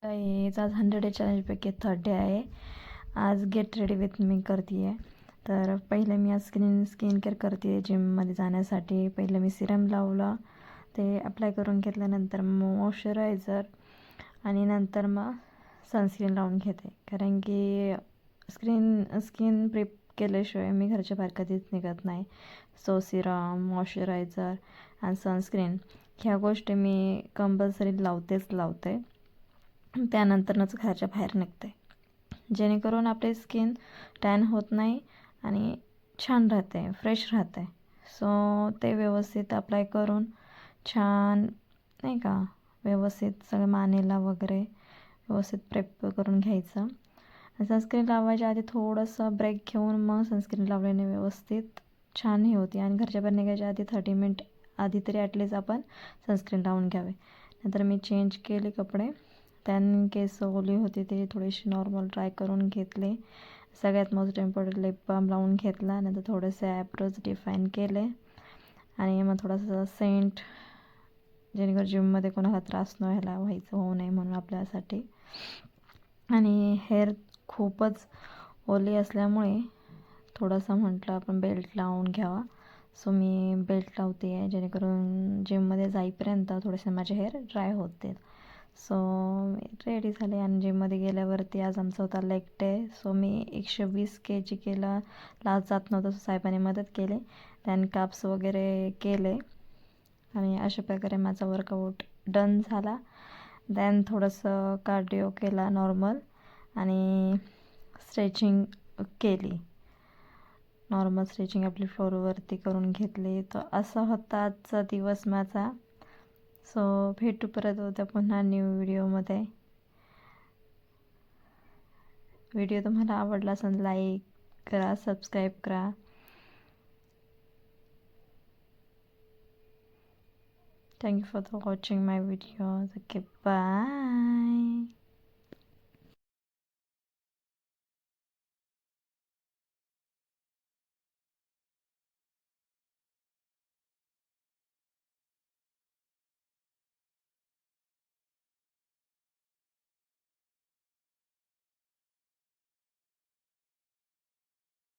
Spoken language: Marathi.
गाईज आज 100 डे चॅलेंजपैकी थर्ड डे आहे. आज गेट रेडी विथ मी करते आहे. तर पहिले मी आज स्किन केअर करते आहे. जिममध्ये जाण्यासाठी पहिले मी सिरम लावला, ते अप्लाय करून घेतल्यानंतर मग मॉइश्चरायझर आणि नंतर मग सनस्क्रीन लावून घेते. कारण की स्किन प्रिप केल्याशिवाय मी घरच्या बाहेर कधीच निघत नाही. सो सिरम, मॉइश्चरायझर आणि सनस्क्रीन ह्या गोष्टी मी कंपल्सरी लावते. त्यानंतरच घराच्या बाहेर निघते, जेणेकरून आपली स्किन टॅन होत नाही आणि छान राहते, फ्रेश राहते. सो ते व्यवस्थित अप्लाय करून छान नाही का व्यवस्थित सगळं मानेला वगैरे व्यवस्थित प्रेप करून घ्यायचं. सनस्क्रीन लावायच्या आधी थोडंसं ब्रेक घेऊन मग सनस्क्रीन लावल्याने व्यवस्थित छान हे होती. आणि घरच्या बाहेर निघायच्या आधी 30 मिनिट आधी तरी ॲटलीस्ट आपण सनस्क्रीन लावून घ्यावे. नंतर मी चेंज केले कपडे. त्याने केस ओली होती ते थोडीशी नॉर्मल ड्राय करून घेतले. सगळ्यात मोस्ट इम्पॉर्टंट लिप बाम लावून घेतला. नंतर थोडेसे ॲब्रोज डिफाईन केले आणि मग थोडासा सेंट, जेणेकरून जिममध्ये कोणाला त्रास होऊ नये म्हणून आपल्यासाठी. आणि हेअर खूपच ओली असल्यामुळे थोडासा म्हटलं आपण बेल्ट लावून घ्यावा. सो मी बेल्ट लावते आहे, जेणेकरून जिममध्ये जाईपर्यंत थोडेसे माझे हेअर ड्राय होतील. सो रेडी झाले आणि जिममध्ये गेल्यावरती आज आमचा होता लेग डे. सो मी 120 kg केलं. लास्ट जात नव्हतं, सो साहेबांनी मदत केली. त्याने काप्स वगैरे केले आणि अशा प्रकारे माझा वर्कआउट डन झाला. देन थोडंसं कार्डिओ केला नॉर्मल आणि स्ट्रेचिंग केली. नॉर्मल स्ट्रेचिंग आपली फ्लोअरवरती करून घेतली. तर असा होता आजचा दिवस माझा. सो भेटू परत उद्या पुन्हा न्यू व्हिडिओमध्ये. व्हिडिओ तुम्हाला आवडला असेल लाईक करा, सबस्क्राईब करा. Thank you for watching my videos. Okay, bye.